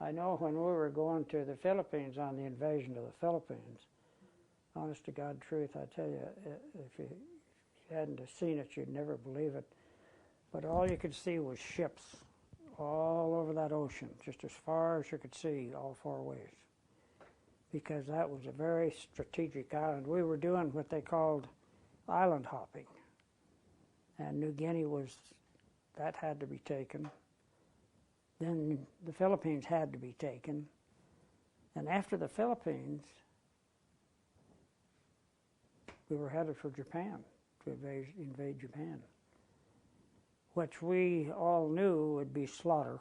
I know when we were going to the Philippines on the invasion of the Philippines, honest to God truth, I tell you, if you hadn't seen it, you'd never believe it. But all you could see was ships all over that ocean, just as far as you could see, all four ways. Because that was a very strategic island. We were doing what they called island hopping. And New Guinea that had to be taken. Then the Philippines had to be taken. And after the Philippines, we were headed for Japan, to invade Japan, which we all knew would be slaughter,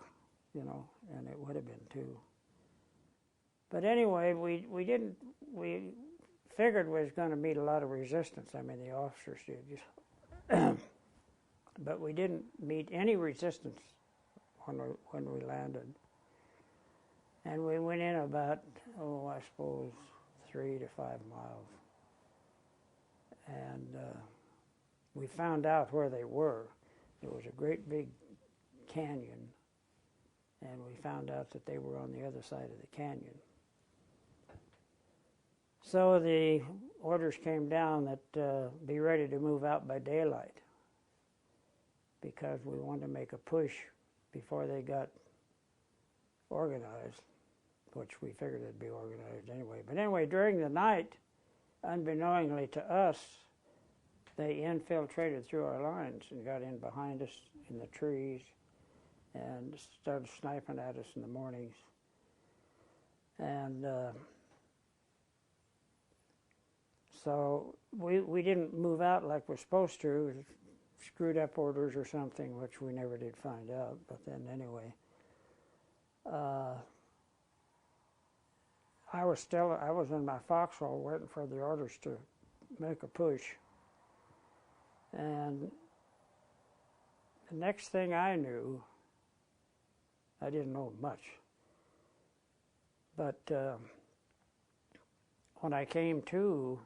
and it would have been too. But anyway, we figured we was going to meet a lot of resistance. I mean, the officers did, but we didn't meet any resistance when we landed. And we went in about, I suppose, 3 to 5 miles. And we found out where they were. There was a great big canyon, and we found out that they were on the other side of the canyon. So the orders came down that be ready to move out by daylight, because we wanted to make a push before they got organized, which we figured they'd be organized anyway. But anyway, during the night, unbeknowingly to us, they infiltrated through our lines and got in behind us in the trees and started sniping at us in the mornings. And so we didn't move out like we're supposed to. It was screwed up orders or something, which we never did find out. But then anyway, I was in my foxhole waiting for the orders to make a push. And the next thing I knew, I didn't know much, but when I came to,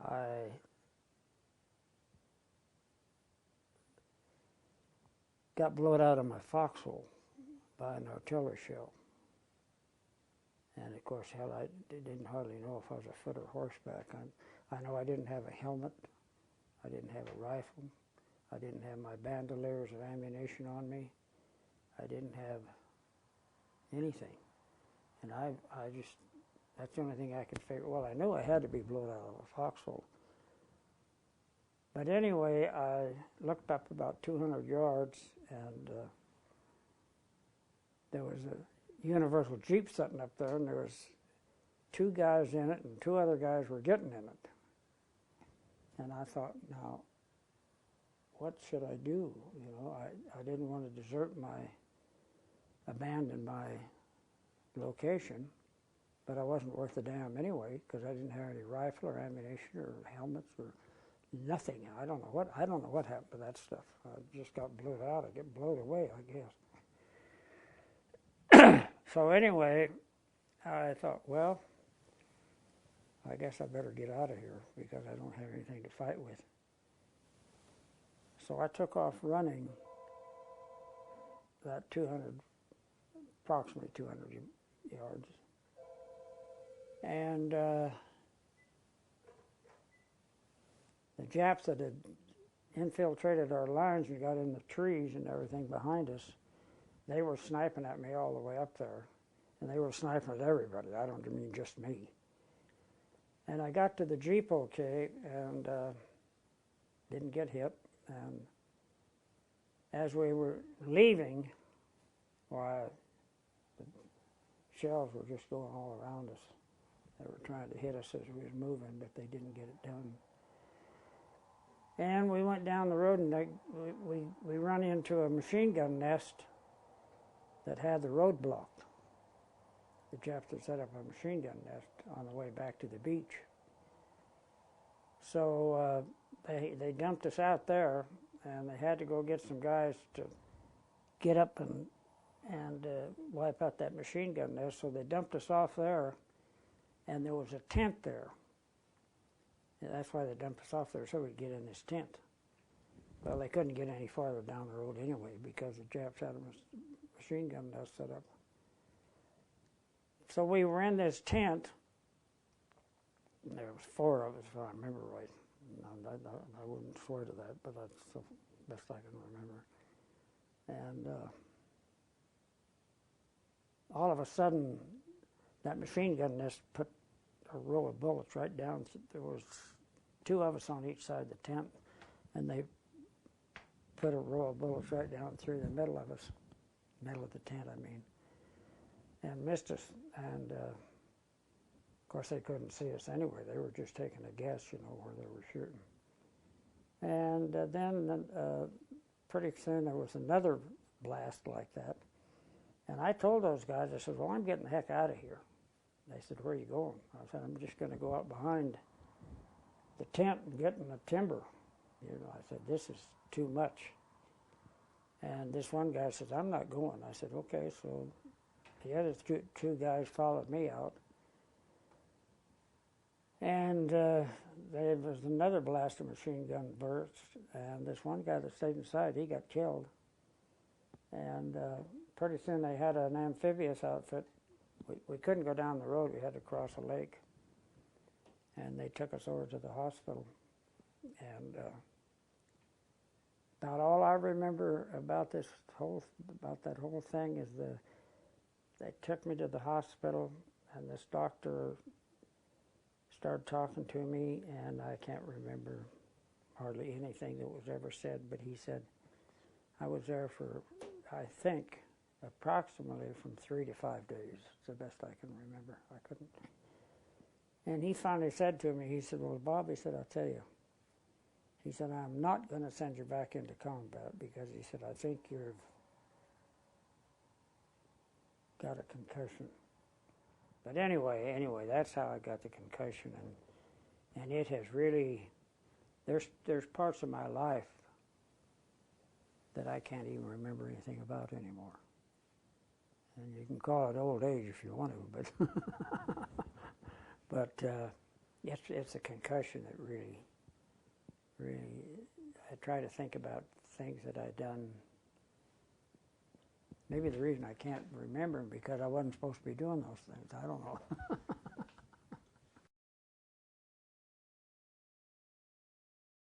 I got blown out of my foxhole by an artillery shell. And of course, hell, I didn't hardly know if I was a foot or horseback. I know I didn't have a helmet. I didn't have a rifle. I didn't have my bandoliers of ammunition on me. I didn't have anything. And I just, that's the only thing I could figure. Well, I knew I had to be blown out of a foxhole. But anyway, I looked up about 200 yards, and there was a Universal Jeep sitting up there, and there was 2 guys in it, and 2 other guys were getting in it. And I thought, now, what should I do? I didn't want to abandon my location, but I wasn't worth a damn anyway, because I didn't have any rifle or ammunition or helmets or nothing. I don't know what happened to that stuff. I just got blown out. I get blown away, I guess. So anyway, I thought, well, I guess I better get out of here because I don't have anything to fight with. So I took off running that approximately 200 yards. And the Japs that had infiltrated our lines and got in the trees and everything behind us, they were sniping at me all the way up there. And they were sniping at everybody. I don't mean just me. And I got to the Jeep okay and didn't get hit. And as we were leaving, the shells were just going all around us. They were trying to hit us as we was moving, but they didn't get it done. And we went down the road, and we run into a machine gun nest that had the road blocked. The Japs had set up a machine gun nest on the way back to the beach. So they dumped us out there, and they had to go get some guys to get up and wipe out that machine gun nest. So they dumped us off there, and there was a tent there. And that's why they dumped us off there, so we'd get in this tent. Well, they couldn't get any farther down the road anyway because the Japs had a machine gun nest set up. So we were in this tent, and there was 4 of us, if I remember right. I wouldn't swear to that, but that's the best I can remember. And all of a sudden, that machine gun nest put a row of bullets right down. There was 2 of us on each side of the tent, and they put a row of bullets right down through the middle of us, middle of the tent, I mean, and missed us. And of course, they couldn't see us anyway. They were just taking a guess, you know, where they were shooting. And then pretty soon there was another blast like that. And I told those guys, I said, well, I'm getting the heck out of here. They said, where are you going? I said, I'm just going to go out behind the tent and get in the timber. You know, I said, this is too much. And this one guy says, I'm not going. I said, okay. So the other 2 guys followed me out. And there was another blast of machine gun burst. And this one guy that stayed inside, he got killed. And pretty soon they had an amphibious outfit. We couldn't go down the road. We had to cross a lake. And they took us over to the hospital. And about all I remember about that whole thing is they took me to the hospital, and this doctor started talking to me, and I can't remember hardly anything that was ever said, but he said I was there for, I think, approximately from 3 to 5 days. It's the best I can remember. I couldn't. And he finally said to me, he said, well, Bob, he said, I'll tell you. He said, I'm not going to send you back into combat because he said, I think you've got a concussion. But anyway, that's how I got the concussion. And it has really, there's parts of my life that I can't even remember anything about anymore. And you can call it old age if you want to, but it's a concussion that really, I try to think about things that I'd done. Maybe the reason I can't remember them because I wasn't supposed to be doing those things. I don't know.